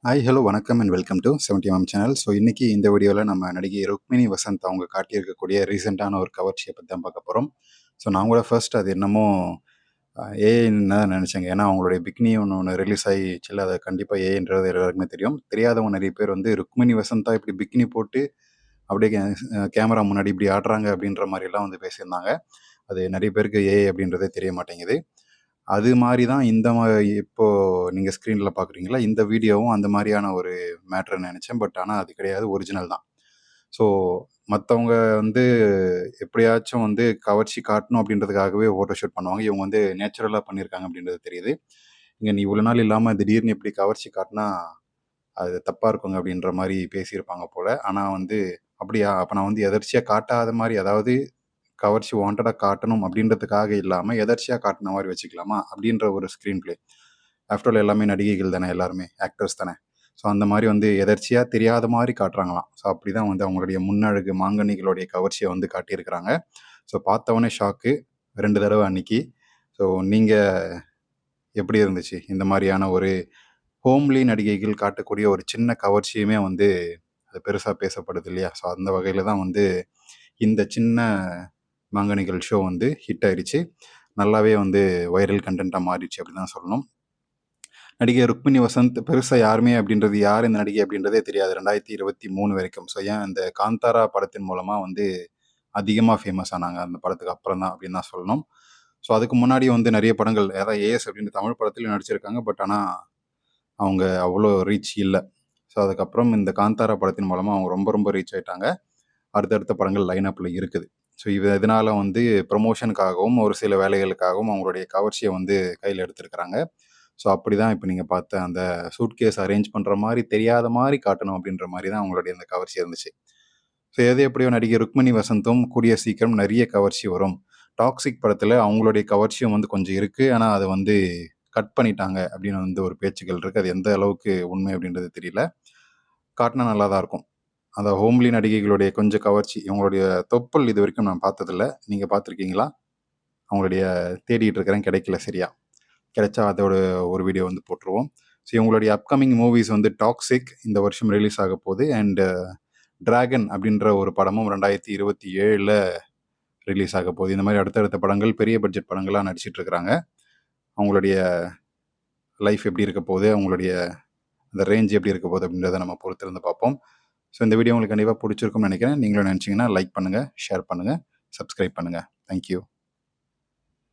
Hi, hello, வணக்கம் and welcome to 70mm channel. So இன்னைக்கு இந்த வீடியோவில் நம்ம நடிகை ருக்மிணி வசந்த் அவங்க காட்டியிருக்கக்கூடிய ரீசெண்டான ஒரு கவர்ச்சியை பற்றி தான் பார்க்க போகிறோம். ஸோ நான் கூட ஃபர்ஸ்ட் அது என்னமோ ஏஐன்னு தான் நினச்சேங்க. ஏன்னா அவங்களுடைய பிக்னி ஒன்று ரிலீஸ் ஆகிடுச்சுல, அது கண்டிப்பாக ஏஐன்றது எல்லாருக்குமே தெரியும். தெரியாதவங்க நிறைய பேர் வந்து ருக்மிணி வசந்தா இப்படி பிக்னி போட்டு அப்படியே கேமரா முன்னாடி இப்படி ஆடுறாங்க அப்படின்ற மாதிரிலாம் வந்து பேசியிருந்தாங்க. அது நிறைய பேருக்கு ஏஐ அப்படின்றதே தெரிய மாட்டேங்குது. அது மாரி தான் இப்போ நீங்க ஸ்க்ரீன்ல பார்க்குறீங்களா, இந்த வீடியோவும் அந்த மாரியான ஒரு மேட்டர்ன்னு நெனச்சேன். பட் ஆனா அது கிடையாது. ஒரிஜினல் தான். ஸோ மத்தவங்க வந்து எப்படியாச்சும் வந்து கவர்ச்சி காட்டணும் அப்படின்றதுக்காகவே ஃபோட்டோ ஷூட் பண்ணுவாங்க. இவங்க வந்து நேச்சுரலா பண்ணியிருக்காங்க அப்படின்றது தெரியுது. இங்க நீ இவ்வளோ நாள் இல்லாம திடீர்னு இப்படி கவர்ச்சி காட்டுனா, அது தப்பா இருக்குங்க அப்படின்ற மாரி பேசியிருப்பாங்க போல. ஆனா வந்து அப்படியா? அப்ப நான் வந்து எதர்ச்சியா காட்டாத மாரி, அதாவது கவர்ச்சி வாண்டடா காட்டணும் அப்படின்றதுக்காக இல்லாம, எதர்ச்சியா காட்டுன மாரி வச்சுக்கலாமா? அப்படின்ற ஒரு ஸ்க்ரீன் ப்ளே. ஆஃப்டர் ஆல் எல்லாமே நடிகைகள் தானே எல்லாருமே, ஆக்டர்ஸ் தானே. ஸோ அந்த மாரி வந்து எதர்ச்சியா தெரியாத மாரி காட்டுறாங்களாம். ஸோ அப்படிதான் வந்து அவங்களுடைய முன்னழகு மாங்கனிகளுடைய கவர்ச்சிய வந்து காட்டியிருக்கிறாங்க. ஸோ பார்த்தவொன்னே ஷாக்கு 2 தடவ அன்னைக்கு. ஸோ நீங்க எப்படி இருந்துச்சு? இந்த மாரியான ஒரு ஹோம்லி நடிகைகள் காட்டக்கூடிய ஒரு சின்ன கவர்ச்சியுமே வந்து அது பெருசா பேசப்படுது இல்லையா? ஸோ அந்த வகையில தான் வந்து இந்த சின்ன மாங்கனிகள் ஷோ வந்து ஹிட் ஆயிருச்சு. நல்லாவே வந்து வைரல் கன்டென்ட்டா மாறிடுச்சு அப்படின்னு தான் சொல்லணும். நடிகை ருக்மிணி வசந்த் பெருசா யாருமே அப்படின்றது யார் இந்த நடிகை அப்படின்றதே தெரியாது 2023 வரைக்கும். ஸோ ஏன் இந்த காந்தாரா படத்தின் மூலமா வந்து அதிகமா ஃபேமஸ் ஆனாங்க. அந்த படத்துக்கு அப்புறம் தான் அப்படின்னு தான் சொல்லணும். ஸோ அதுக்கு முன்னாடி வந்து நெறைய படங்கள் அதாவது ஏஎஸ் அப்படின்னு தமிழ் படத்திலயும் நடிச்சிருக்காங்க. பட் ஆனா அவங்க அவ்வளோ ரீச் இல்ல. ஸோ அதுக்கப்புறம் இந்த காந்தாரா படத்தின் மூலமா அவங்க ரொம்ப ரொம்ப ரீச் ஆயிட்டாங்க. அடுத்தடுத்த படங்கள் லைன் அப்ல இருக்குது. ஸோ இதனால வந்து ப்ரமோஷனுக்காகவும், ஒரு சில வேலைகளுக்காகவும் அவங்களுடைய கவர்ச்சிய வந்து கையில எடுத்திருக்கிறாங்க. ஸோ அப்படிதான் இப்ப நீங்க பார்த்த அந்த சூட்கேஸ் அரேஞ்ச் பண்ற மாரி, தெரியாத மாரி காட்டணும் அப்படின்ற மாரி தான் அவங்களுடைய அந்த கவர்ச்சி இருந்துச்சு. ஸோ எது எப்படியோ நடிகை ருக்மிணி வசந்தும் கூடிய சீக்கிரம் நெறைய கவர்ச்சி வரும். டாக்ஸிக் படத்துல அவங்களுடைய கவர்ச்சியும் வந்து கொஞ்சம் இருக்கு. ஆனா அத வந்து கட் பண்ணிட்டாங்க அப்படின்னு வந்து ஒரு பேச்சுக்கள் இருக்கு. அது எந்த அளவுக்கு உண்மை அப்படின்றது தெரியல. காட்டுனா நல்லா தான் இருக்கும். அந்த ஹோம்லி நடிகைகளுடைய கொஞ்சம் கவர்ச்சி, இவங்களுடைய தொப்பல் இதுவரைக்கும் நான் பார்த்ததில்ல. நீங்க பார்த்துருக்கீங்களா? அவங்களுடைய தேடிட்டு இருக்கிறேன் கிடைக்கல சரியா. கிடைச்சா அதோட ஒரு வீடியோ வந்து போட்டுருவோம். ஸோ இவங்களுடைய அப்கமிங் மூவிஸ் வந்து டாக்ஸிக் இந்த வருஷம் ரிலீஸ் ஆக போகுது. அண்ட் டிராகன் அப்படின்ற ஒரு படமும் 2027ல ரிலீஸ் ஆக போகுது. இந்த மாதிரி அடுத்தடுத்த படங்கள் பெரிய பட்ஜெட் படங்களா நடிச்சிட்டு இருக்கிறாங்க. அவங்களுடைய லைஃப் எப்படி இருக்க போகுது, அவங்களுடைய அந்த ரேஞ்ச் எப்படி இருக்க போகுது அப்படின்றத நம்ம பொறுத்திருந்து பார்ப்போம். ஸோ இந்த வீடியோ உங்களுக்கு கண்டிப்பாக பிடிச்சிருக்கும்னு நினைக்கிறேன். நீங்களும் நினச்சிங்கன்னா லைக் பண்ணுங்கள், ஷேர் பண்ணுங்கள், சப்ஸ்கிரைப் பண்ணுங்கள். தேங்க்யூ.